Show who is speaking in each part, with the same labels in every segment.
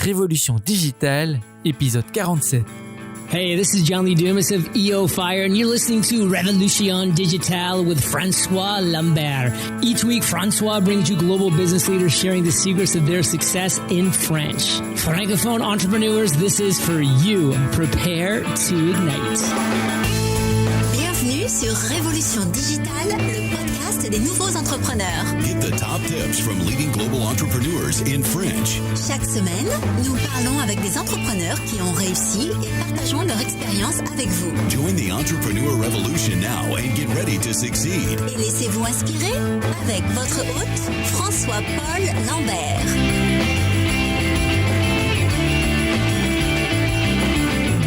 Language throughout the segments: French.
Speaker 1: Révolution digitale, épisode 47.
Speaker 2: Hey, this is John Lee Dumas of EO Fire, and you're listening to Révolution Digitale with François Lambert. Each week, François brings you global business leaders sharing the secrets of their success in French. Francophone entrepreneurs, this is for you. Prepare to ignite.
Speaker 3: Bienvenue sur Révolution Digitale, le podcast des nouveaux entrepreneurs.
Speaker 4: Get the top tips from leading global entrepreneurs in French.
Speaker 3: Chaque semaine, nous parlons avec des entrepreneurs qui ont réussi et partageons leur expérience avec vous.
Speaker 4: Join the entrepreneur revolution now and get ready to succeed.
Speaker 3: Et laissez-vous inspirer avec votre hôte, François-Paul Lambert.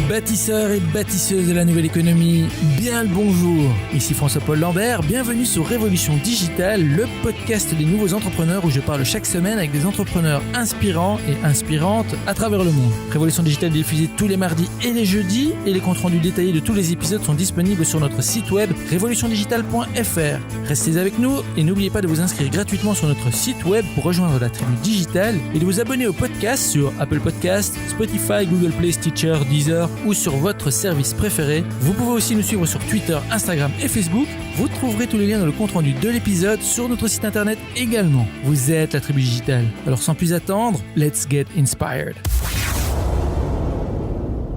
Speaker 1: Bâtisseurs et bâtisseuses de la nouvelle économie, bien le bonjour. Ici François-Paul Lambert, bienvenue sur Révolution Digitale, le podcast des nouveaux entrepreneurs où je parle chaque semaine avec des entrepreneurs inspirants et inspirantes à travers le monde. Révolution Digitale est diffusée tous les mardis et les jeudis et les comptes rendus détaillés de tous les épisodes sont disponibles sur notre site web révolutiondigitale.fr. Restez avec nous et n'oubliez pas de vous inscrire gratuitement sur notre site web pour rejoindre la tribu digitale et de vous abonner au podcast sur Apple Podcasts, Spotify, Google Play, Stitcher, Deezer ou sur votre service préféré. Vous pouvez aussi nous suivre sur Twitter, Instagram et Facebook. Vous trouverez tous les liens dans le compte rendu de l'épisode sur notre site internet également. Vous êtes la tribu digitale. Alors sans plus attendre, let's get inspired.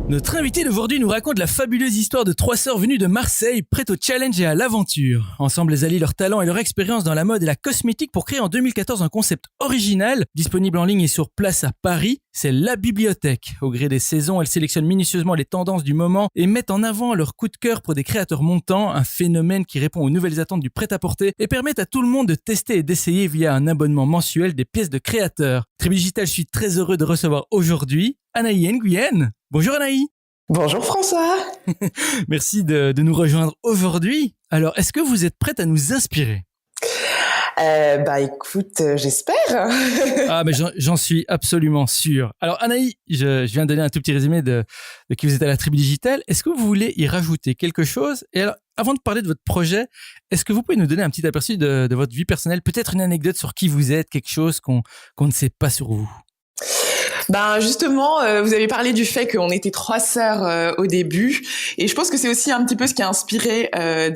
Speaker 1: Notre invité d'aujourd'hui nous raconte la fabuleuse histoire de trois sœurs venues de Marseille, prêtes au challenge et à l'aventure. Ensemble, elles allient leur talent et leur expérience dans la mode et la cosmétique pour créer en 2014 un concept original, disponible en ligne et sur place à Paris. C'est la bibliothèque. Au gré des saisons, elles sélectionnent minutieusement les tendances du moment et mettent en avant leur coup de cœur pour des créateurs montants, un phénomène qui répond aux nouvelles attentes du prêt-à-porter et permet à tout le monde de tester et d'essayer via un abonnement mensuel des pièces de créateurs. Tribu Digital, je suis très heureux de recevoir aujourd'hui Anaï Nguyen. Bonjour Anaï.
Speaker 5: Bonjour François.
Speaker 1: Merci de nous rejoindre aujourd'hui. Alors, est-ce que vous êtes prête à nous inspirer ?
Speaker 5: Écoute, j'espère.
Speaker 1: Ah, mais j'en suis absolument sûr. Alors Anaï, je viens de donner un tout petit résumé de qui vous êtes à la Tribu Digitale. Est-ce que vous voulez y rajouter quelque chose ? Et alors, avant de parler de votre projet, est-ce que vous pouvez nous donner un petit aperçu de votre vie personnelle ? Peut-être une anecdote sur qui vous êtes, quelque chose qu'on ne sait pas sur vous ?
Speaker 5: Justement, vous avez parlé du fait qu'on était trois sœurs au début, et je pense que c'est aussi un petit peu ce qui a inspiré, la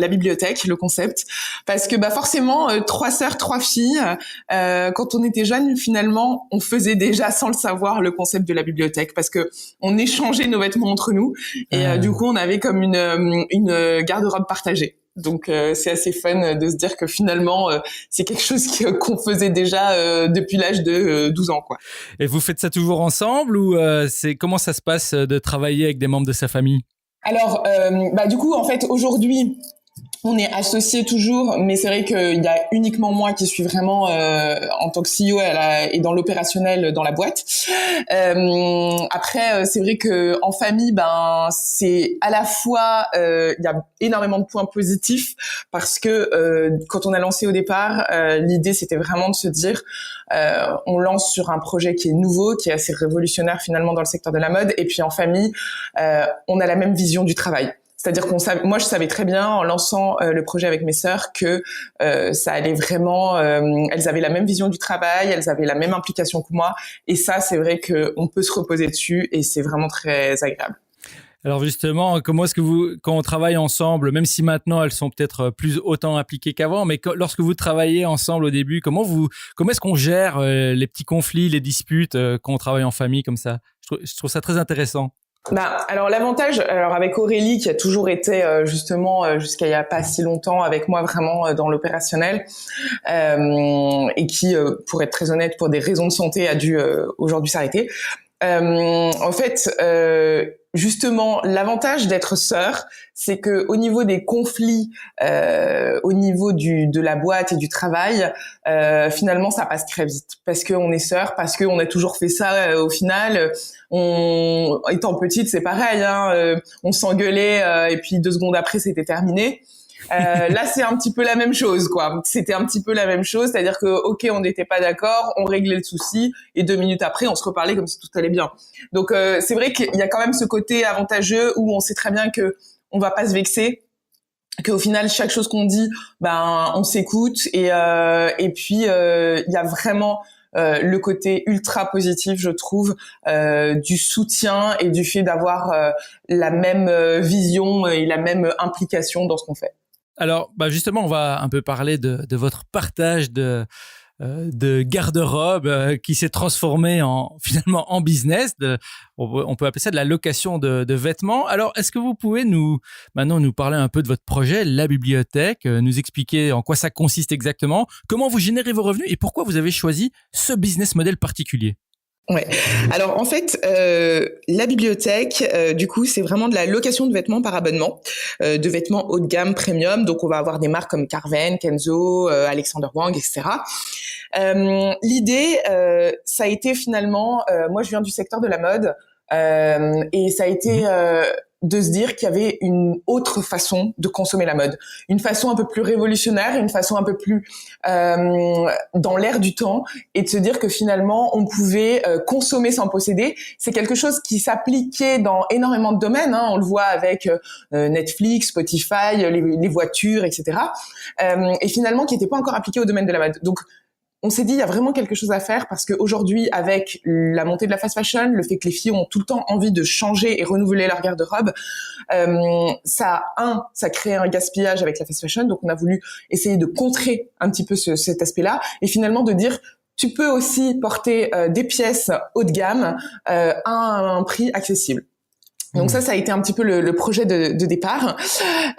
Speaker 5: bibliothèque, le concept, parce que forcément, trois sœurs, trois filles, quand on était jeunes, finalement, on faisait déjà sans le savoir le concept de la bibliothèque, parce que on échangeait nos vêtements entre nous, et du coup, on avait comme une garde-robe partagée. Donc c'est assez fun de se dire que finalement c'est quelque chose qu'on faisait déjà depuis l'âge de 12 ans quoi.
Speaker 1: Et vous faites ça toujours ensemble ou comment ça se passe de travailler avec des membres de sa famille ?
Speaker 5: Alors du coup en fait aujourd'hui on est associés toujours, mais c'est vrai qu'il y a uniquement moi qui suis vraiment en tant que CEO et dans l'opérationnel dans la boîte. Après, c'est vrai que en famille, c'est à la fois il y a énormément de points positifs parce que quand on a lancé au départ, l'idée c'était vraiment de se dire on lance sur un projet qui est nouveau, qui est assez révolutionnaire finalement dans le secteur de la mode, et puis en famille, on a la même vision du travail. C'est-à-dire moi je savais très bien en lançant le projet avec mes sœurs que ça allait vraiment, elles avaient la même vision du travail, elles avaient la même implication que moi, et ça c'est vrai que on peut se reposer dessus et c'est vraiment très agréable.
Speaker 1: Alors justement, comment est-ce que quand on travaille ensemble, même si maintenant elles sont peut-être plus autant impliquées qu'avant, mais lorsque vous travaillez ensemble au début, comment est-ce qu'on gère les petits conflits, les disputes quand on travaille en famille comme ça ? Je trouve ça très intéressant.
Speaker 5: Alors l'avantage, avec Aurélie qui a toujours été justement jusqu'à il y a pas si longtemps avec moi vraiment dans l'opérationnel et qui, pour être très honnête, pour des raisons de santé, a dû aujourd'hui s'arrêter. En fait, justement, l'avantage d'être sœur, c'est que au niveau des conflits, au niveau de la boîte et du travail, finalement, ça passe très vite parce qu'on est sœurs, parce qu'on a toujours fait ça. Au final, étant petite, c'est pareil. On s'engueulait et puis 2 secondes après, c'était terminé. Là, c'est un petit peu la même chose, quoi. C'était un petit peu la même chose, c'est-à-dire que, ok, on n'était pas d'accord, on réglait le souci, et 2 minutes après, on se reparlait comme si tout allait bien. Donc, c'est vrai qu'il y a quand même ce côté avantageux où on sait très bien que on va pas se vexer, qu'au final, chaque chose qu'on dit, on s'écoute, et puis il y a vraiment le côté ultra positif, je trouve, du soutien et du fait d'avoir la même vision et la même implication dans ce qu'on fait.
Speaker 1: Alors, justement, on va un peu parler de votre partage de garde-robe qui s'est transformé finalement en business. On peut appeler ça de la location de vêtements. Alors, est-ce que vous pouvez maintenant nous parler un peu de votre projet, la bibliothèque, nous expliquer en quoi ça consiste exactement, comment vous générez vos revenus et pourquoi vous avez choisi ce business model particulier?
Speaker 5: Ouais. Alors en fait, la bibliothèque, du coup, c'est vraiment de la location de vêtements par abonnement, de vêtements haut de gamme, premium. Donc on va avoir des marques comme Carven, Kenzo, Alexander Wang, etc. L'idée, ça a été finalement, moi je viens du secteur de la mode, et ça a été de se dire qu'il y avait une autre façon de consommer la mode, une façon un peu plus révolutionnaire, une façon un peu plus dans l'air du temps, et de se dire que finalement on pouvait consommer sans posséder. C'est quelque chose qui s'appliquait dans énormément de domaines, hein. On le voit avec Netflix, Spotify, les voitures, etc. Et finalement qui n'était pas encore appliqué au domaine de la mode. Donc on s'est dit, il y a vraiment quelque chose à faire parce qu'aujourd'hui, avec la montée de la fast fashion, le fait que les filles ont tout le temps envie de changer et renouveler leur garde-robe, ça crée un gaspillage avec la fast fashion. Donc, on a voulu essayer de contrer un petit peu cet aspect-là et finalement de dire, tu peux aussi porter des pièces haut de gamme à un prix accessible. Donc ça a été un petit peu le projet de départ,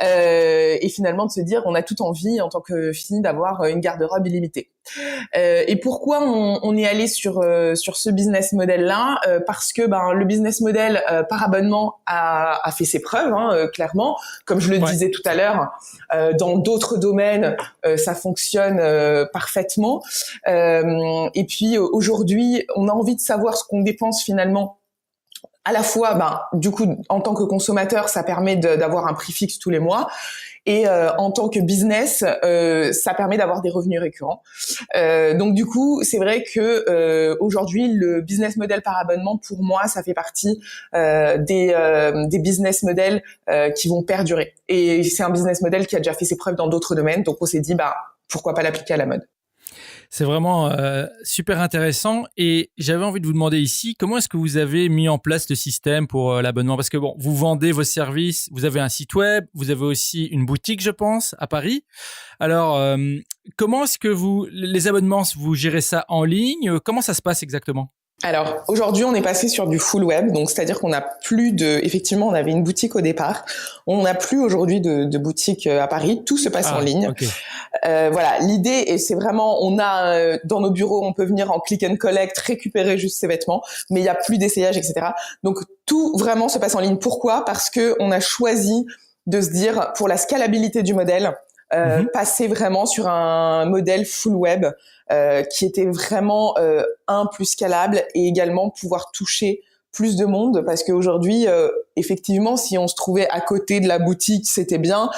Speaker 5: et finalement de se dire on a toute envie en tant que fille d'avoir une garde-robe illimitée. Et pourquoi on est allé sur ce business model là, parce que le business model par abonnement a fait ses preuves, hein, clairement. Comme je le disais tout à l'heure, dans d'autres domaines ça fonctionne parfaitement. Et puis aujourd'hui on a envie de savoir ce qu'on dépense finalement. À la fois, du coup, en tant que consommateur, ça permet d'avoir un prix fixe tous les mois, et en tant que business, ça permet d'avoir des revenus récurrents. Donc, du coup, c'est vrai que aujourd'hui, le business model par abonnement, pour moi, ça fait partie des business models qui vont perdurer. Et c'est un business model qui a déjà fait ses preuves dans d'autres domaines. Donc, on s'est dit, pourquoi pas l'appliquer à la mode.
Speaker 1: C'est vraiment super intéressant et j'avais envie de vous demander ici, comment est-ce que vous avez mis en place le système pour l'abonnement? Parce que vous vendez vos services, vous avez un site web, vous avez aussi une boutique, je pense, à Paris. Alors, comment est-ce que les abonnements, vous gérez ça en ligne? Comment ça se passe exactement?
Speaker 5: Alors, aujourd'hui, on est passé sur du full web, donc c'est-à-dire qu'on n'a plus effectivement, on avait une boutique au départ, on n'a plus aujourd'hui de boutique à Paris, tout se passe en ligne.
Speaker 1: Okay.
Speaker 5: Voilà, l'idée, et c'est vraiment, on a dans nos bureaux, on peut venir en click and collect, récupérer juste ses vêtements, mais il y a plus d'essayage, etc. Donc tout vraiment se passe en ligne. Pourquoi? Parce que on a choisi de se dire, pour la scalabilité du modèle, passer vraiment sur un modèle full web qui était vraiment plus scalable et également pouvoir toucher plus de monde, parce qu'aujourd'hui, effectivement, si on se trouvait à côté de la boutique, c'était bien.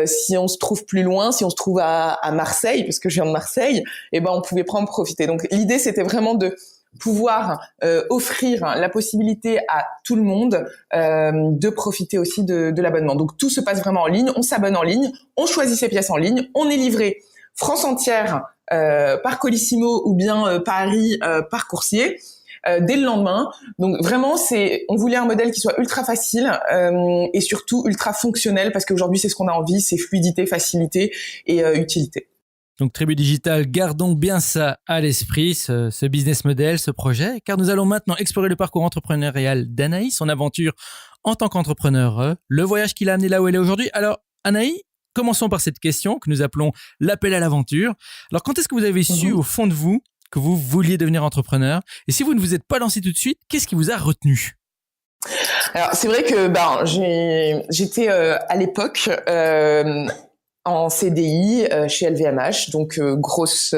Speaker 5: Si on se trouve plus loin, si on se trouve à Marseille, parce que je viens de Marseille, on pouvait pas en profiter. Donc l'idée, c'était vraiment de pouvoir offrir la possibilité à tout le monde de profiter aussi de l'abonnement. Donc tout se passe vraiment en ligne, on s'abonne en ligne, on choisit ses pièces en ligne, on est livré France entière par Colissimo ou bien Paris par coursier dès le lendemain. Donc vraiment, on voulait un modèle qui soit ultra facile et surtout ultra fonctionnel, parce qu'aujourd'hui c'est ce qu'on a envie, c'est fluidité, facilité et utilité.
Speaker 1: Donc Tribu Digital, gardons bien ça à l'esprit, ce business model, ce projet, car nous allons maintenant explorer le parcours entrepreneurial d'Anaïs, son aventure en tant qu'entrepreneur, le voyage qui l'a amené là où elle est aujourd'hui. Alors Anaïs, commençons par cette question que nous appelons l'appel à l'aventure. Alors quand est-ce que vous avez su au fond de vous que vous vouliez devenir entrepreneur? Et si vous ne vous êtes pas lancé tout de suite, qu'est-ce qui vous a retenu?
Speaker 5: Alors c'est vrai que j'étais à l'époque en CDI chez LVMH, donc grosse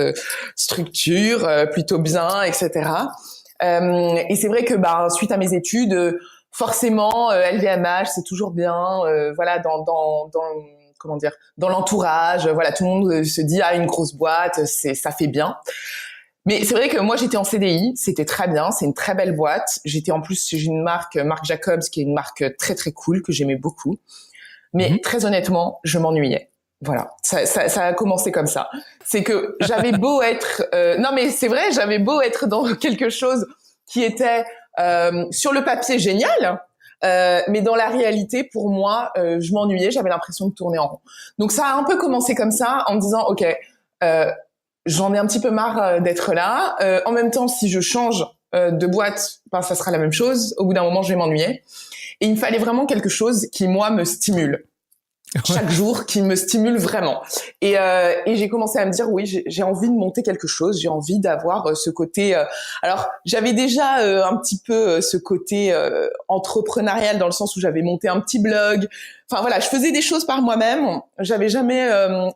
Speaker 5: structure, plutôt bien, etc. Et c'est vrai que suite à mes études, forcément LVMH c'est toujours bien, voilà, dans l'entourage, voilà, tout le monde se dit une grosse boîte, ça fait bien. Mais c'est vrai que moi j'étais en CDI, c'était très bien, c'est une très belle boîte. J'étais en plus chez une marque Jacobs, qui est une marque très très cool que j'aimais beaucoup. Mais très honnêtement, je m'ennuyais. Voilà, ça a commencé comme ça. C'est que j'avais beau être, non mais c'est vrai, j'avais beau être dans quelque chose qui était sur le papier génial, mais dans la réalité, pour moi, je m'ennuyais, j'avais l'impression de tourner en rond. Donc ça a un peu commencé comme ça, en me disant, ok, j'en ai un petit peu marre d'être là. En même temps, si je change de boîte, ben ça sera la même chose. Au bout d'un moment, je vais m'ennuyer. Et il me fallait vraiment quelque chose qui moi me stimule. Chaque jour, qui me stimule vraiment. Et j'ai commencé à me dire, oui, j'ai envie de monter quelque chose, j'ai envie d'avoir ce côté... alors, j'avais déjà un petit peu ce côté entrepreneurial, dans le sens où j'avais monté un petit blog. Enfin voilà, je faisais des choses par moi-même. J'avais jamais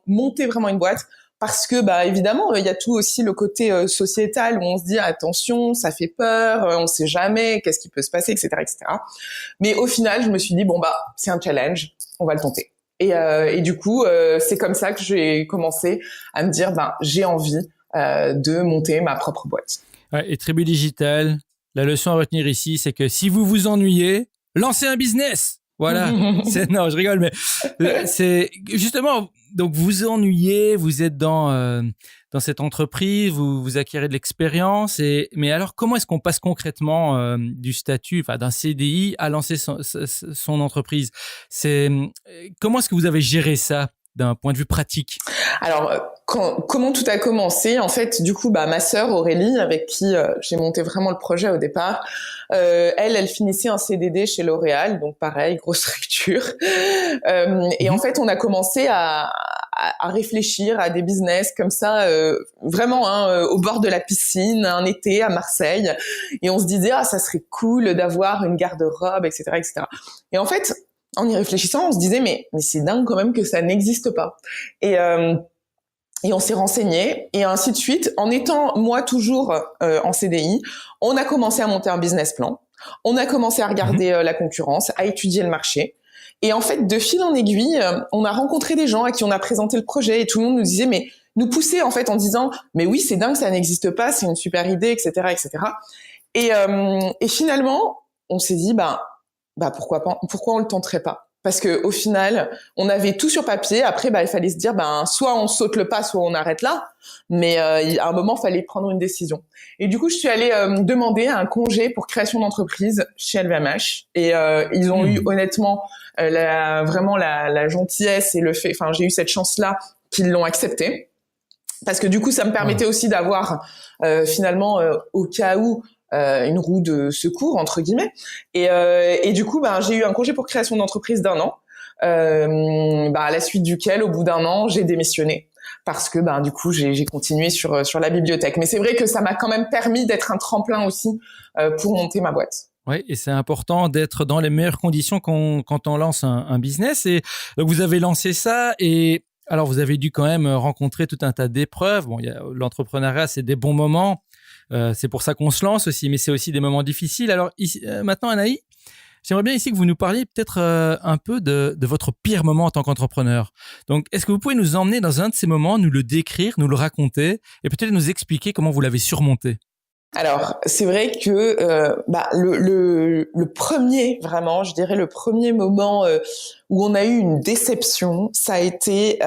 Speaker 5: monté vraiment une boîte, parce que, bah, évidemment, il y a tout aussi le côté sociétal, où on se dit, attention, ça fait peur, on sait jamais, qu'est-ce qui peut se passer, etc., etc. Mais au final, je me suis dit, bon, bah, c'est un challenge, on va le tenter. Et du coup, c'est comme ça que j'ai commencé à me dire, ben, j'ai envie de monter ma propre boîte.
Speaker 1: Ouais, et Tribu Digital, la leçon à retenir ici, c'est que si vous vous ennuyez, lancez un business. Voilà. Non, je rigole, mais c'est justement, donc vous vous ennuyez, vous êtes dans cette entreprise, vous acquérez de l'expérience. Mais alors, comment est-ce qu'on passe concrètement du statut, enfin d'un CDI à lancer son entreprise? Comment est-ce que vous avez géré ça d'un point de vue pratique?
Speaker 5: Alors, comment tout a commencé? En fait, du coup, bah, ma sœur Aurélie, avec qui j'ai monté vraiment le projet au départ, elle finissait un CDD chez L'Oréal, donc pareil, grosse structure. Et en fait, on a commencé à réfléchir à des business comme ça, vraiment au bord de la piscine, un été à Marseille. Et on se disait, ça serait cool d'avoir une garde-robe, etc., etc. Et en fait, en y réfléchissant, on se disait, mais c'est dingue quand même que ça n'existe pas. Et on s'est renseigné, et ainsi de suite. En étant, moi, toujours en CDI, on a commencé à monter un business plan. On a commencé à regarder la concurrence, à étudier le marché. Et en fait, de fil en aiguille, on a rencontré des gens à qui on a présenté le projet, et tout le monde nous disait, mais nous poussait en fait en disant, mais oui, c'est dingue, ça n'existe pas, c'est une super idée, etc., etc. Et finalement, on s'est dit, pourquoi pas, pourquoi on le tenterait pas? Parce que au final, on avait tout sur papier. Après, il fallait se dire, soit on saute le pas, soit on arrête là. Mais à un moment, il fallait prendre une décision. Et du coup, je suis allée demander un congé pour création d'entreprise chez LVMH. Et ils ont eu honnêtement vraiment la gentillesse et le fait. Enfin, j'ai eu cette chance-là qu'ils l'ont accepté. Parce que du coup, ça me permettait aussi d'avoir finalement, au cas où, une roue de secours entre guillemets, et du coup j'ai eu un congé pour création d'entreprise d'1 an, à la suite duquel au bout d'1 an j'ai démissionné, parce que du coup j'ai continué sur la bibliothèque. Mais c'est vrai que ça m'a quand même permis d'être un tremplin aussi pour monter ma boîte.
Speaker 1: Oui, et c'est important d'être dans les meilleures conditions quand on lance un business. Et donc vous avez lancé ça, et alors vous avez dû quand même rencontrer tout un tas d'épreuves. Bon, l'entrepreneuriat, c'est des bons moments. C'est pour ça qu'on se lance aussi, mais c'est aussi des moments difficiles. Alors ici, maintenant, Anaï, j'aimerais bien ici que vous nous parliez peut-être un peu de votre pire moment en tant qu'entrepreneur. Donc, est-ce que vous pouvez nous emmener dans un de ces moments, nous le décrire, nous le raconter, et peut-être nous expliquer comment vous l'avez surmonté?
Speaker 5: Alors, c'est vrai que le premier, vraiment, je dirais le premier moment où on a eu une déception, ça a été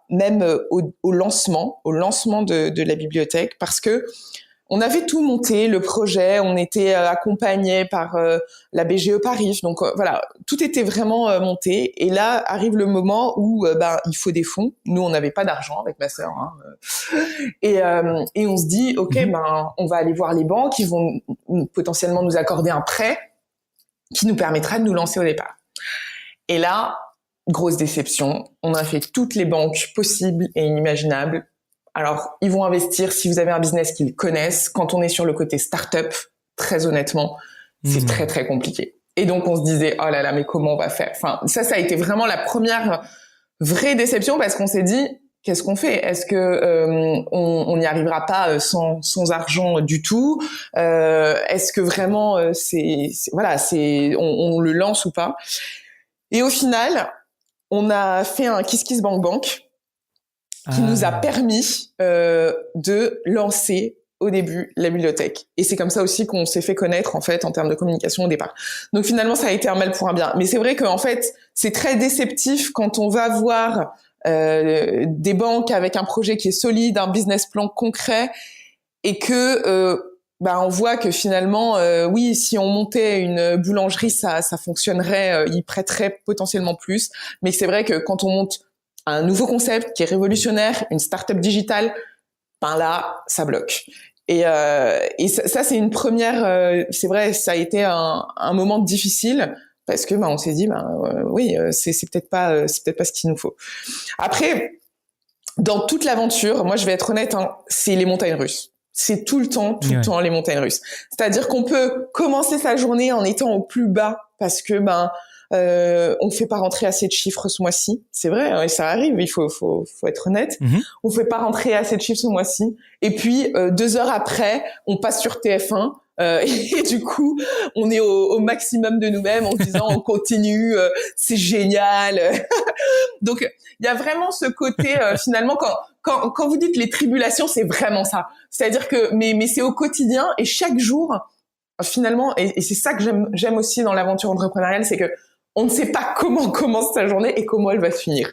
Speaker 5: même au lancement de la bibliothèque, parce que on avait tout monté, le projet, on était accompagné par la BGE Paris, donc voilà, tout était vraiment monté. Et là arrive le moment où il faut des fonds. Nous, on n'avait pas d'argent avec ma sœur, et on se dit, ok, on va aller voir les banques, qui vont potentiellement nous accorder un prêt qui nous permettra de nous lancer au départ. Et là, grosse déception. On a fait toutes les banques possibles et inimaginables. Alors, ils vont investir si vous avez un business qu'ils connaissent. Quand on est sur le côté start-up, très honnêtement, c'est très, très compliqué. Et donc, on se disait, oh là là, mais comment on va faire? Enfin, ça a été vraiment la première vraie déception, parce qu'on s'est dit, qu'est-ce qu'on fait? Est-ce que on n'y arrivera pas sans argent du tout? Est-ce que vraiment on le lance ou pas? Et au final, on a fait un KissKissBankBank qui nous a permis de lancer au début la bibliothèque. Et c'est comme ça aussi qu'on s'est fait connaître en fait en termes de communication au départ. Donc finalement, ça a été un mal pour un bien. Mais c'est vrai qu'en fait, c'est très déceptif quand on va voir des banques avec un projet qui est solide, un business plan concret, et que on voit que finalement, oui, si on montait une boulangerie, ça fonctionnerait, ils prêteraient potentiellement plus. Mais c'est vrai que quand on monte un nouveau concept qui est révolutionnaire, une start-up digitale, là, ça bloque. Et ça c'est une première. C'est vrai, ça a été un moment difficile parce que on s'est dit, oui, c'est peut-être pas ce qu'il nous faut. Après, dans toute l'aventure, moi je vais être honnête, c'est les montagnes russes. C'est tout le temps les montagnes russes. C'est-à-dire qu'on peut commencer sa journée en étant au plus bas parce que on fait pas rentrer assez de chiffres ce mois-ci. C'est vrai, ça arrive, il faut être honnête. On fait pas rentrer assez de chiffres ce mois-ci. Et puis 2 heures après, on passe sur TF1 et du coup, on est au maximum de nous-mêmes en se disant on continue, c'est génial. Donc il y a vraiment ce côté finalement quand vous dites les tribulations, c'est vraiment ça. C'est-à-dire que mais c'est au quotidien et chaque jour finalement et c'est ça que j'aime aussi dans l'aventure entrepreneuriale, c'est que on ne sait pas comment commence sa journée et comment elle va se finir.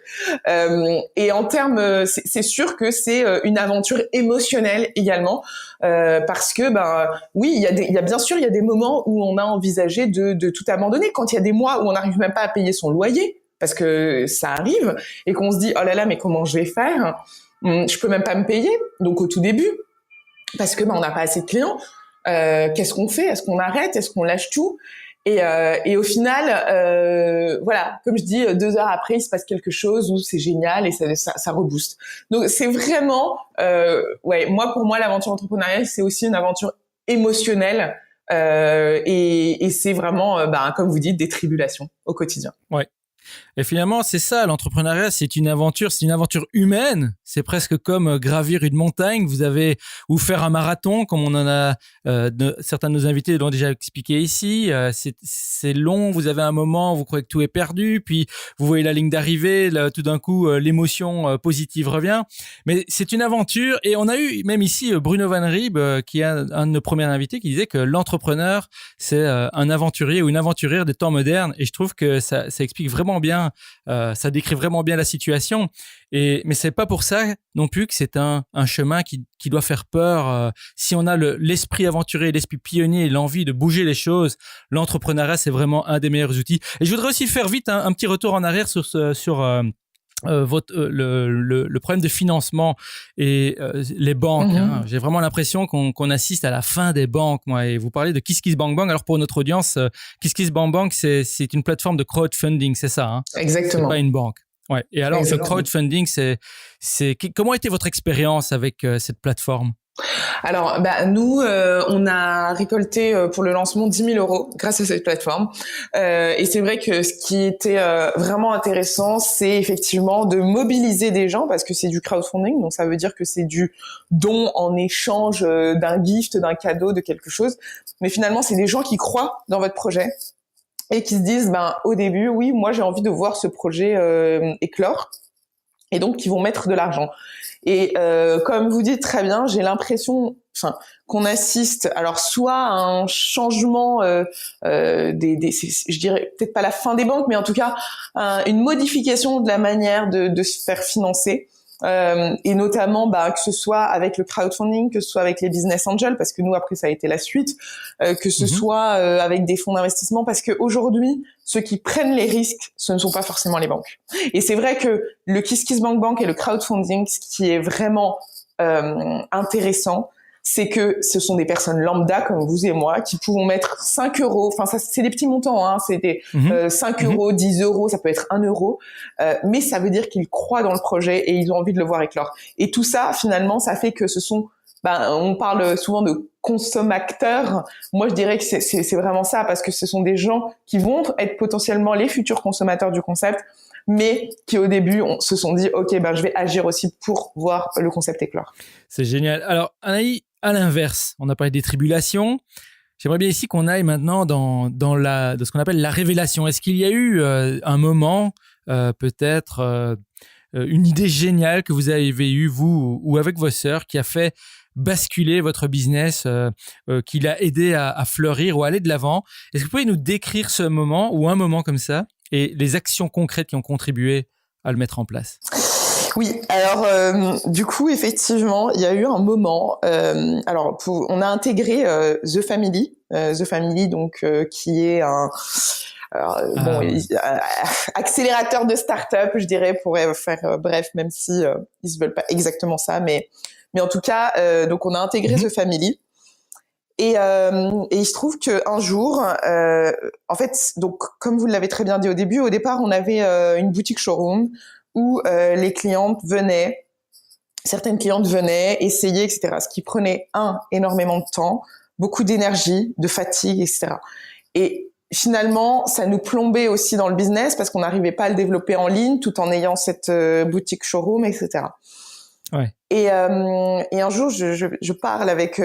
Speaker 5: Et en termes, c'est sûr que c'est une aventure émotionnelle également, parce que oui, il y a bien sûr il y a des moments où on a envisagé de tout abandonner. Quand il y a des mois où on n'arrive même pas à payer son loyer, parce que ça arrive, et qu'on se dit oh là là, mais comment je vais faire ? Je peux même pas me payer. Donc au tout début, parce que on n'a pas assez de clients, qu'est-ce qu'on fait ? Est-ce qu'on arrête ? Est-ce qu'on lâche tout ? Et au final, voilà, comme je dis, 2 heures après, il se passe quelque chose où c'est génial et ça rebooste. Donc c'est vraiment, pour moi, l'aventure entrepreneuriale, c'est aussi une aventure émotionnelle et c'est vraiment, comme vous dites, des tribulations au quotidien.
Speaker 1: Ouais. Et finalement, c'est ça, l'entrepreneuriat, c'est une aventure humaine. C'est presque comme gravir une montagne. Ou faire un marathon, comme on en a, certains de nos invités l'ont déjà expliqué ici. C'est long, vous avez un moment, vous croyez que tout est perdu, puis vous voyez la ligne d'arrivée, là, tout d'un coup, l'émotion positive revient. Mais c'est une aventure, et on a eu même ici Bruno Van Rieb, qui est un de nos premiers invités, qui disait que l'entrepreneur, c'est un aventurier ou une aventurière des temps modernes, et je trouve que ça explique vraiment bien, ça décrit vraiment bien la situation. Mais c'est pas pour ça non plus que c'est un chemin qui doit faire peur. Si on a l'esprit aventurier, l'esprit pionnier, l'envie de bouger les choses, l'entrepreneuriat, c'est vraiment un des meilleurs outils. Et je voudrais aussi faire vite un petit retour en arrière sur le problème de financement et les banques. J'ai vraiment l'impression qu'on assiste à la fin des banques, moi. Et vous parlez de KissKissBankBank. Alors pour notre audience, KissKissBankBank, c'est une plateforme de crowdfunding, c'est ça, hein?
Speaker 5: Exactement.
Speaker 1: C'est pas une banque. Ouais. Et alors
Speaker 5: Exactement.
Speaker 1: le crowdfunding, comment a été votre expérience avec cette plateforme?
Speaker 5: Alors, nous, on a récolté pour le lancement 10 000 € grâce à cette plateforme. Et c'est vrai que ce qui était vraiment intéressant, c'est effectivement de mobiliser des gens, parce que c'est du crowdfunding, donc ça veut dire que c'est du don en échange d'un gift, d'un cadeau, de quelque chose. Mais finalement, c'est des gens qui croient dans votre projet et qui se disent, au début, oui, moi j'ai envie de voir ce projet éclore, et donc qui vont mettre de l'argent. Et comme vous dites très bien, j'ai l'impression, qu'on assiste, alors soit à un changement je dirais peut-être pas la fin des banques, mais en tout cas une modification de la manière de se faire financer. Et notamment que ce soit avec le crowdfunding, que ce soit avec les business angels, parce que nous après ça a été la suite, que ce soit avec des fonds d'investissement, parce que aujourd'hui ceux qui prennent les risques, ce ne sont pas forcément les banques. Et c'est vrai que le KissKissBankBank et le crowdfunding, ce qui est vraiment intéressant, c'est que ce sont des personnes lambda comme vous et moi qui pouvons mettre 5 €. Enfin, ça, c'est des petits montants, hein. C'est des 5 €, 10 €, ça peut être 1 €. Mais ça veut dire qu'ils croient dans le projet et ils ont envie de le voir éclore. Et tout ça, finalement, ça fait que ce sont, on parle souvent de consommateurs. Moi, je dirais que c'est vraiment ça, parce que ce sont des gens qui vont être potentiellement les futurs consommateurs du concept, mais qui au début se sont dit ok, je vais agir aussi pour voir le concept éclore.
Speaker 1: C'est génial. Alors Anaï, à l'inverse, on a parlé des tribulations. J'aimerais bien ici qu'on aille maintenant dans ce qu'on appelle la révélation. Est-ce qu'il y a eu un moment, peut-être une idée géniale que vous avez eue, vous ou avec vos sœurs, qui a fait basculer votre business, qui l'a aidé à fleurir ou à aller de l'avant? Est-ce que vous pouvez nous décrire ce moment ou un moment comme ça et les actions concrètes qui ont contribué à le mettre en place?
Speaker 5: Oui, alors du coup, effectivement, il y a eu un moment. On a intégré The Family, donc qui est un accélérateur de start-up, je dirais, pour faire bref, même si ils se veulent pas exactement ça, mais en tout cas, donc on a intégré The Family. Et il se trouve qu'un jour, en fait, donc comme vous l'avez très bien dit au départ, on avait une boutique showroom où certaines clientes venaient essayer, etc. Ce qui prenait énormément de temps, beaucoup d'énergie, de fatigue, etc. Et finalement, ça nous plombait aussi dans le business parce qu'on n'arrivait pas à le développer en ligne tout en ayant cette boutique showroom, etc.
Speaker 1: Ouais.
Speaker 5: Et un jour, je parle avec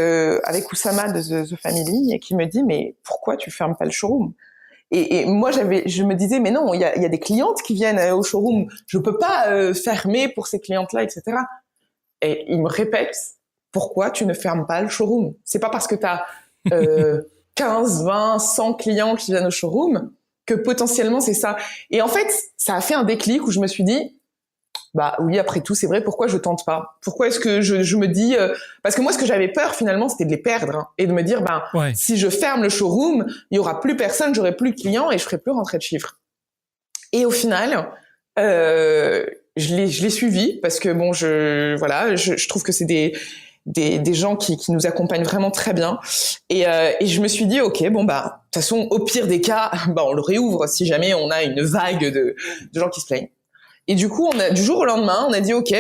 Speaker 5: Oussama de The Family et qui me dit mais pourquoi tu fermes pas le showroom? Et moi je me disais mais non, il y a des clientes qui viennent au showroom, je peux pas fermer pour ces clientes-là, etc. Et il me répète pourquoi tu ne fermes pas le showroom? C'est pas parce que tu as 15, 20, 100 clients qui viennent au showroom que potentiellement c'est ça. Et en fait, ça a fait un déclic où je me suis dit bah oui, après tout, c'est vrai, pourquoi je tente pas? Pourquoi est-ce que je me dis parce que moi ce que j'avais peur finalement, c'était de les perdre et de me dire si je ferme le showroom, il y aura plus personne, j'aurai plus de clients et je ferai plus rentrer de chiffres. Et au final, je l'ai suivi parce que bon, je trouve que c'est des gens qui nous accompagnent vraiment très bien et je me suis dit ok, bon de toute façon au pire des cas, on le réouvre si jamais on a une vague de gens qui se plaignent. Et du coup, du jour au lendemain, on a dit ok,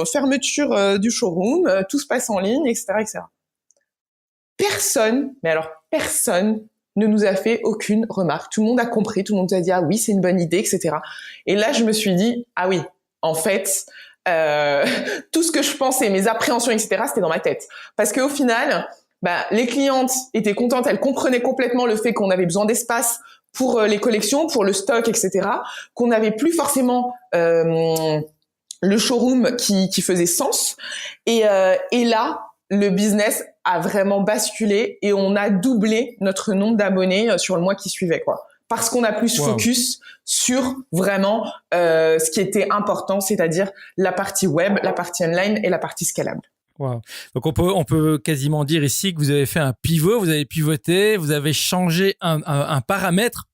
Speaker 5: fermeture du showroom, tout se passe en ligne, etc., etc. Personne ne nous a fait aucune remarque. Tout le monde a compris, tout le monde a dit ah oui, c'est une bonne idée, etc. Et là, je me suis dit ah oui, en fait, tout ce que je pensais, mes appréhensions, etc., c'était dans ma tête. Parce qu'au final, les clientes étaient contentes, elles comprenaient complètement le fait qu'on avait besoin d'espace pour les collections, pour le stock, etc., qu'on n'avait plus forcément le showroom qui faisait sens. Et là, le business a vraiment basculé et on a doublé notre nombre d'abonnés sur le mois qui suivait, quoi. Parce qu'on a plus focus sur vraiment ce qui était important, c'est-à-dire la partie web, la partie online et la partie scalable.
Speaker 1: Wow. Donc on peut quasiment dire ici que vous avez fait un pivot, vous avez pivoté, vous avez changé un paramètre,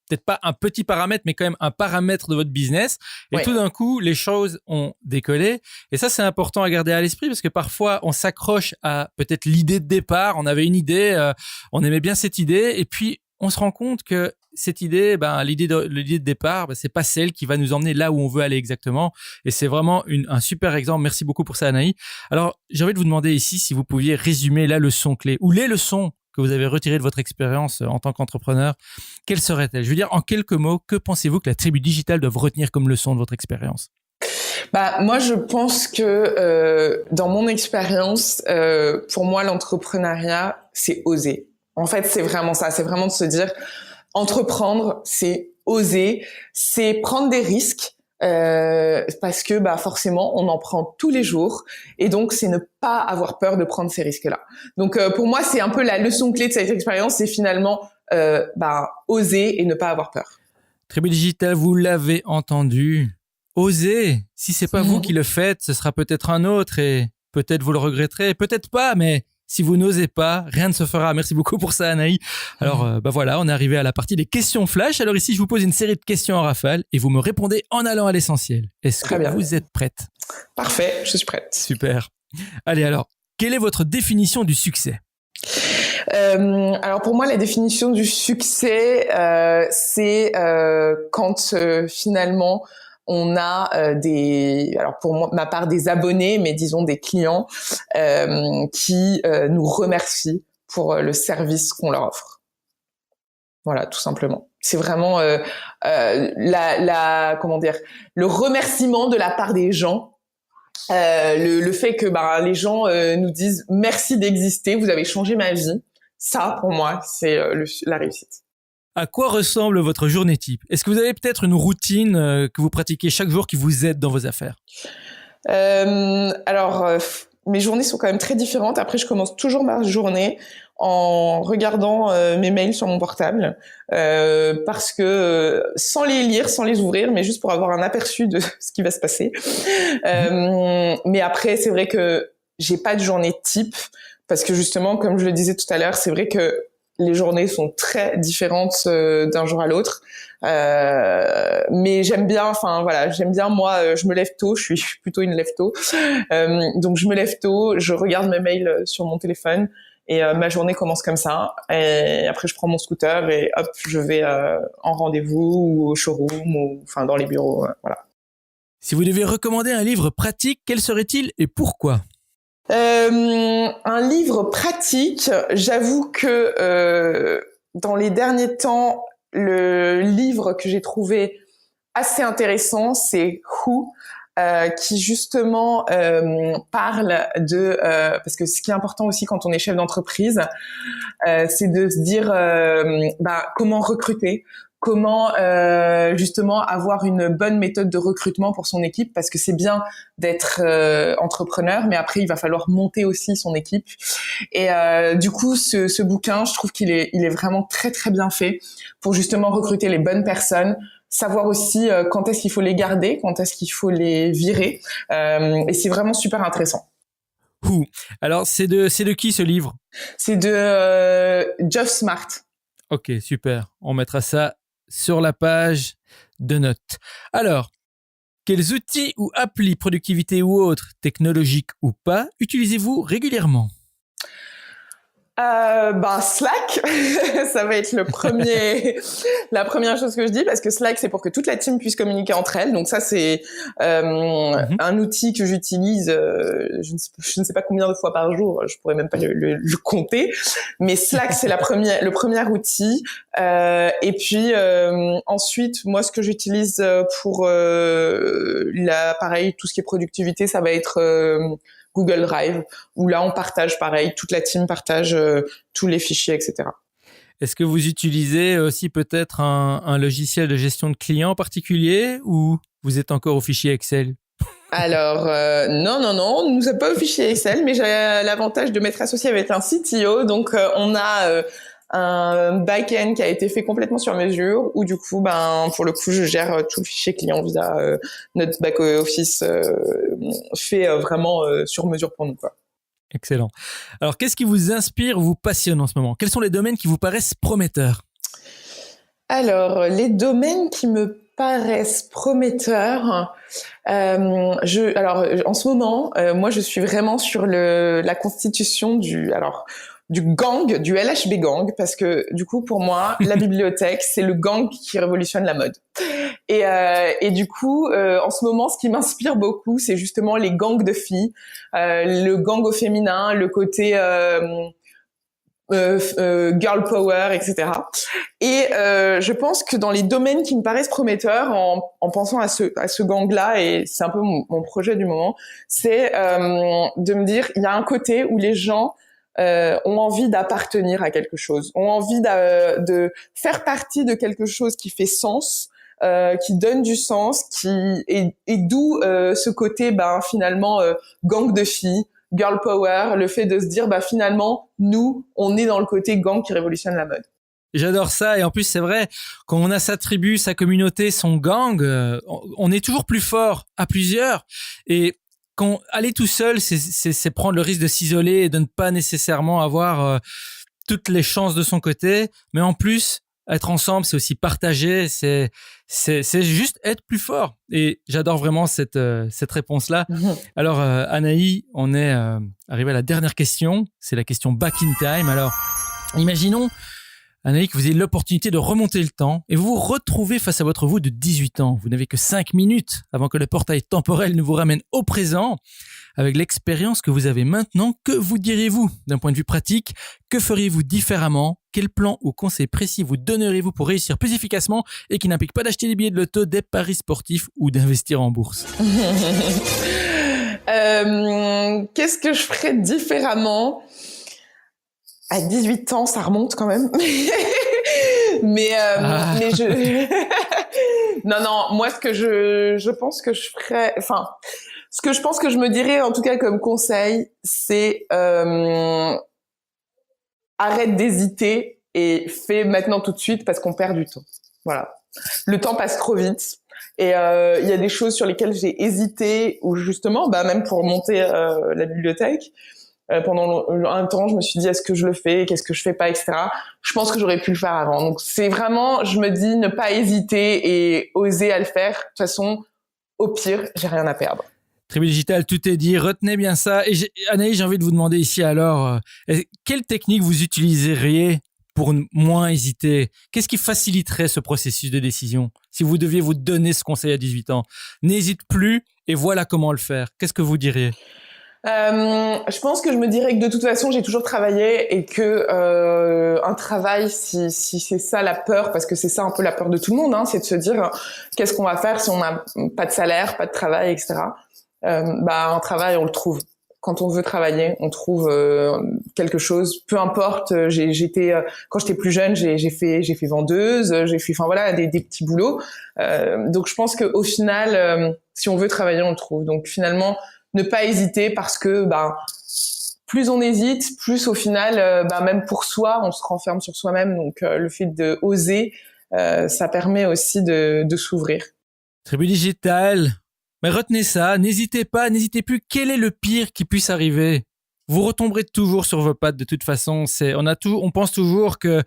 Speaker 1: peut-être pas un petit paramètre, mais quand même un paramètre de votre business. Et tout d'un coup, les choses ont décollé. Et ça, c'est important à garder à l'esprit parce que parfois, on s'accroche à peut-être l'idée de départ. On avait une idée, on aimait bien cette idée, et puis on se rend compte que cette idée, l'idée de départ, c'est pas celle qui va nous emmener là où on veut aller exactement. Et c'est vraiment un super exemple. Merci beaucoup pour ça, Anaï. Alors, j'ai envie de vous demander ici si vous pouviez résumer la leçon clé ou les leçons que vous avez retirées de votre expérience en tant qu'entrepreneur. Quelles seraient-elles? Je veux dire, en quelques mots, que pensez-vous que la tribu digitale doit retenir comme leçon de votre expérience?
Speaker 5: Moi, je pense que dans mon expérience, pour moi, l'entrepreneuriat, c'est oser. En fait, c'est vraiment ça. C'est vraiment de se dire, entreprendre, c'est oser, c'est prendre des risques parce que forcément, on en prend tous les jours et donc c'est ne pas avoir peur de prendre ces risques-là. Donc pour moi, c'est un peu la leçon clé de cette expérience, c'est finalement oser et ne pas avoir peur.
Speaker 1: Tribu Digitale, vous l'avez entendu. Osez. Si c'est pas vous qui le faites, ce sera peut-être un autre et peut-être vous le regretterez, peut-être pas, mais si vous n'osez pas, rien ne se fera. Merci beaucoup pour ça, Anaï. Alors, voilà, on est arrivé à la partie des questions flash. Alors ici, je vous pose une série de questions en rafale et vous me répondez en allant à l'essentiel. Est-ce que vous êtes prête?
Speaker 5: Parfait, je suis prête.
Speaker 1: Super. Allez, alors, quelle est votre définition du succès?
Speaker 5: Alors pour moi, la définition du succès, c'est quand finalement on a alors pour ma part des abonnés, mais disons des clients qui nous remercient pour le service qu'on leur offre. Voilà, tout simplement. C'est vraiment le remerciement de la part des gens. Le fait que les gens nous disent merci d'exister, vous avez changé ma vie. Ça, pour moi, c'est la réussite.
Speaker 1: À quoi ressemble votre journée type? Est-ce que vous avez peut-être une routine que vous pratiquez chaque jour qui vous aide dans vos affaires?
Speaker 5: mes journées sont quand même très différentes. Après, je commence toujours ma journée en regardant mes mails sur mon portable, parce que sans les lire, sans les ouvrir, mais juste pour avoir un aperçu de ce qui va se passer. Mais après, c'est vrai que j'ai pas de journée type, parce que justement, comme je le disais tout à l'heure, c'est vrai que les journées sont très différentes d'un jour à l'autre. Mais j'aime bien, moi, je me lève tôt, je suis plutôt une lève tôt. Donc je me lève tôt, je regarde mes mails sur mon téléphone et ma journée commence comme ça. Et après je prends mon scooter et hop, je vais en rendez-vous ou au showroom ou dans les bureaux, voilà.
Speaker 1: Si vous deviez recommander un livre pratique, quel serait-il et pourquoi ?
Speaker 5: Un livre pratique, j'avoue que dans les derniers temps, le livre que j'ai trouvé assez intéressant, c'est Who, qui justement parle de parce que ce qui est important aussi quand on est chef d'entreprise, c'est de se dire comment recruter, comment justement avoir une bonne méthode de recrutement pour son équipe, parce que c'est bien d'être entrepreneur, mais après il va falloir monter aussi son équipe. Et du coup, ce bouquin, je trouve qu'il est vraiment très très bien fait pour justement recruter les bonnes personnes, savoir aussi quand est-ce qu'il faut les garder, quand est-ce qu'il faut les virer, et c'est vraiment super intéressant.
Speaker 1: Who. Alors c'est de qui ce livre ?
Speaker 5: C'est de Geoff Smart.
Speaker 1: Ok, super. On mettra ça sur la page de notes. Alors, quels outils ou applis productivité ou autres, technologiques ou pas, utilisez-vous régulièrement ?
Speaker 5: Slack, ça va être la première chose que je dis, parce que Slack, c'est pour que toute la team puisse communiquer entre elles. Donc ça, c'est un outil que j'utilise, je ne sais pas combien de fois par jour, je pourrais même pas le compter. Mais Slack, c'est le premier outil. Et puis ensuite, moi, ce que j'utilise pour pareil, tout ce qui est productivité, ça va être Google Drive, où là on partage pareil, toute la team partage tous les fichiers, etc.
Speaker 1: Est-ce que vous utilisez aussi peut-être un logiciel de gestion de clients en particulier, ou vous êtes encore au fichier Excel ?
Speaker 5: Alors non, nous ne sommes pas au fichier Excel, mais j'ai l'avantage de m'être associée avec un CTO, donc on a un back-end qui a été fait complètement sur mesure, où du coup, pour le coup, je gère tout le fichier client via notre back-office fait vraiment sur mesure pour nous, quoi.
Speaker 1: Excellent. Alors, qu'est-ce qui vous inspire ou vous passionne en ce moment ? Quels sont les domaines qui vous paraissent prometteurs ?
Speaker 5: Alors, les domaines qui me paraissent prometteurs, en ce moment, moi, je suis vraiment sur la constitution du gang, du LHB gang, parce que du coup pour moi la bibliothèque c'est le gang qui révolutionne la mode. Et du coup en ce moment ce qui m'inspire beaucoup c'est justement les gangs de filles, le gang au féminin, le côté girl power, etc. Et je pense que dans les domaines qui me paraissent prometteurs, en pensant à ce gang-là, et c'est un peu mon projet du moment, c'est de me dire il y a un côté où les gens ont envie d'appartenir à quelque chose, ont envie de faire partie de quelque chose qui fait sens, qui donne du sens, et d'où ce côté finalement gang de filles, girl power, le fait de se dire finalement nous on est dans le côté gang qui révolutionne la mode.
Speaker 1: J'adore ça, et en plus c'est vrai, quand on a sa tribu, sa communauté, son gang, on est toujours plus fort à plusieurs, et quand aller tout seul, c'est prendre le risque de s'isoler et de ne pas nécessairement avoir toutes les chances de son côté. Mais en plus, être ensemble, c'est aussi partager. C'est juste être plus fort. Et j'adore vraiment cette réponse-là. Alors, Anaï, on est arrivé à la dernière question. C'est la question back in time. Alors, imaginons, Anaï, que vous ayez l'opportunité de remonter le temps et vous vous retrouvez face à votre vous de 18 ans. Vous n'avez que 5 minutes avant que le portail temporel ne vous ramène au présent. Avec l'expérience que vous avez maintenant, que vous diriez-vous d'un point de vue pratique ? Que feriez-vous différemment ? Quel plan ou conseil précis vous donneriez-vous pour réussir plus efficacement et qui n'implique pas d'acheter des billets de loto, des paris sportifs ou d'investir en bourse ?
Speaker 5: Qu'est-ce que je ferais différemment ? À 18 ans, ça remonte quand même. mais je... non, moi, ce que je pense que je ferais... Ce que je pense que je me dirais, en tout cas comme conseil, c'est arrête d'hésiter et fais maintenant tout de suite parce qu'on perd du temps. Voilà. Le temps passe trop vite. Et il y a des choses sur lesquelles j'ai hésité ou justement, même pour monter la bibliothèque, pendant un temps, je me suis dit est-ce que je le fais, qu'est-ce que je fais pas, etc. Je pense que j'aurais pu le faire avant. Donc c'est vraiment, je me dis ne pas hésiter et oser à le faire. De toute façon, au pire, j'ai rien à perdre.
Speaker 1: Tribu Digital, tout est dit. Retenez bien ça. Et Anaïs, j'ai envie de vous demander ici alors, quelle technique vous utiliseriez pour moins hésiter? Qu'est-ce qui faciliterait ce processus de décision? Si vous deviez vous donner ce conseil à 18 ans, n'hésite plus et voilà comment le faire. Qu'est-ce que vous diriez?
Speaker 5: Je pense que je me dirais que de toute façon j'ai toujours travaillé et que un travail, si c'est ça la peur, parce que c'est ça un peu la peur de tout le monde, c'est de se dire qu'est-ce qu'on va faire si on n'a pas de salaire, pas de travail, etc. Un travail on le trouve. Quand on veut travailler, on trouve quelque chose. Peu importe. Quand j'étais plus jeune, j'ai fait vendeuse, j'ai fait, des petits boulots. Donc je pense que au final, si on veut travailler, on le trouve. Donc finalement, ne pas hésiter parce que plus on hésite, plus au final, même pour soi, on se renferme sur soi-même. Donc le fait de oser, ça permet aussi de s'ouvrir.
Speaker 1: Tribu Digital. Mais retenez ça, n'hésitez plus. Quel est le pire qui puisse arriver? Vous retomberez toujours sur vos pattes de toute façon. On pense toujours que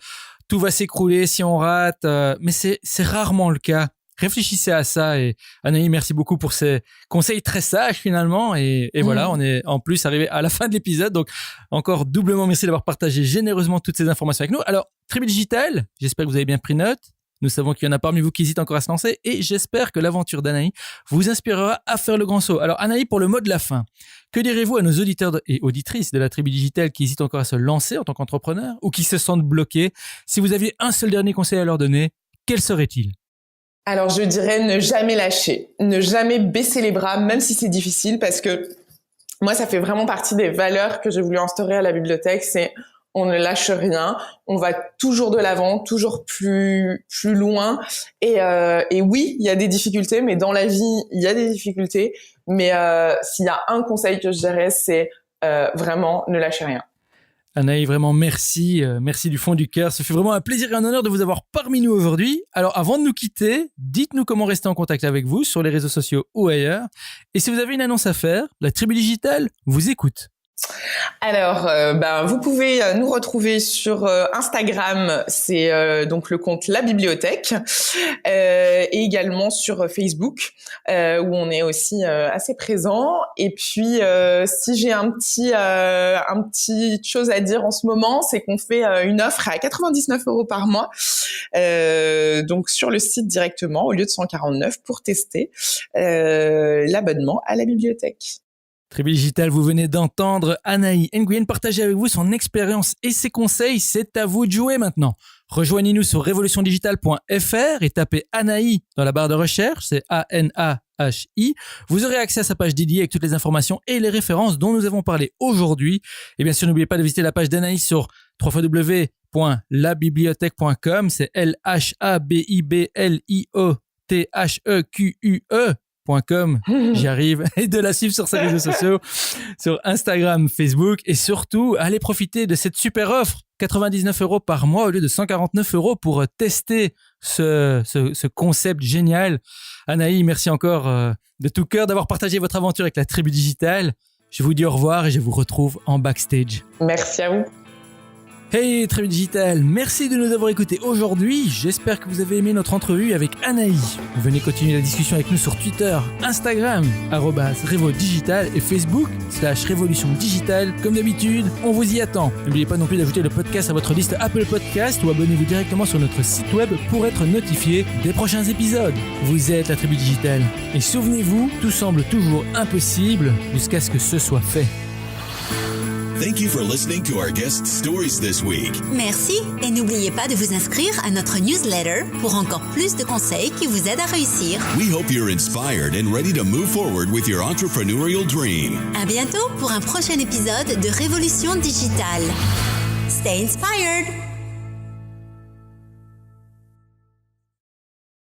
Speaker 1: tout va s'écrouler si on rate, mais c'est rarement le cas. Réfléchissez à ça et Anaïs, merci beaucoup pour ces conseils très sages finalement et voilà, on est en plus arrivé à la fin de l'épisode, donc encore doublement merci d'avoir partagé généreusement toutes ces informations avec nous. Alors, Tribu Digital, j'espère que vous avez bien pris note. Nous savons qu'il y en a parmi vous qui hésitent encore à se lancer et j'espère que l'aventure d'Anaïs vous inspirera à faire le grand saut. Alors Anaïs, pour le mot de la fin, que direz-vous à nos auditeurs et auditrices de la Tribu Digitale qui hésitent encore à se lancer en tant qu'entrepreneur ou qui se sentent bloqués? Si vous aviez un seul dernier conseil à leur donner, quel serait-il?
Speaker 5: Alors je dirais ne jamais lâcher, ne jamais baisser les bras, même si c'est difficile, parce que moi ça fait vraiment partie des valeurs que j'ai voulu instaurer à la bibliothèque, c'est on ne lâche rien, on va toujours de l'avant, toujours plus loin. Et oui, il y a des difficultés, mais dans la vie, il y a des difficultés. Mais s'il y a un conseil que je dirais, c'est vraiment ne lâchez rien.
Speaker 1: Anaïs, vraiment merci du fond du cœur. Ce fut vraiment un plaisir et un honneur de vous avoir parmi nous aujourd'hui. Alors avant de nous quitter, dites-nous comment rester en contact avec vous sur les réseaux sociaux ou ailleurs. Et si vous avez une annonce à faire, la Tribu Digitale vous écoute.
Speaker 5: Alors, vous pouvez nous retrouver sur Instagram, c'est donc le compte La Bibliothèque, et également sur Facebook, où on est aussi assez présent. Et puis, si j'ai un petit chose à dire en ce moment, c'est qu'on fait une offre à 99 € par mois, donc sur le site directement au lieu de 149 pour tester l'abonnement à la bibliothèque.
Speaker 1: Tribu Digital, vous venez d'entendre Anaïs Nguyen partager avec vous son expérience et ses conseils. C'est à vous de jouer maintenant. Rejoignez-nous sur revolutiondigitale.fr et tapez Anaïs dans la barre de recherche, c'est ANAHI. Vous aurez accès à sa page dédiée avec toutes les informations et les références dont nous avons parlé aujourd'hui. Et bien sûr, n'oubliez pas de visiter la page d'Anaïs sur www.labibliothèque.com, c'est LHABIBLIOTHEQUE.com, j'y arrive, et de la suivre sur ses réseaux sociaux, sur Instagram, Facebook, et surtout, allez profiter de cette super offre, 99 € par mois au lieu de 149 € pour tester ce concept génial. Anaïs, merci encore de tout cœur d'avoir partagé votre aventure avec la Tribu Digitale. Je vous dis au revoir et je vous retrouve en backstage.
Speaker 5: Merci à vous.
Speaker 1: Hey Tribu Digital, merci de nous avoir écoutés aujourd'hui. J'espère que vous avez aimé notre entrevue avec Anaïs. Venez continuer la discussion avec nous sur Twitter, Instagram, @RevoDigital et Facebook /Révolution Digitale. Comme d'habitude, on vous y attend. N'oubliez pas non plus d'ajouter le podcast à votre liste Apple Podcast ou abonnez-vous directement sur notre site web pour être notifié des prochains épisodes. Vous êtes la Tribu Digitale. Et souvenez-vous, tout semble toujours impossible jusqu'à ce que ce soit fait.
Speaker 4: Thank you for listening to our guest stories this week.
Speaker 3: Merci et n'oubliez pas de vous inscrire à notre newsletter pour encore plus de conseils qui vous aident à réussir.
Speaker 4: We hope you're inspired and ready to move forward with your entrepreneurial dream.
Speaker 3: À bientôt pour un prochain épisode de Révolution Digitale. Stay inspired!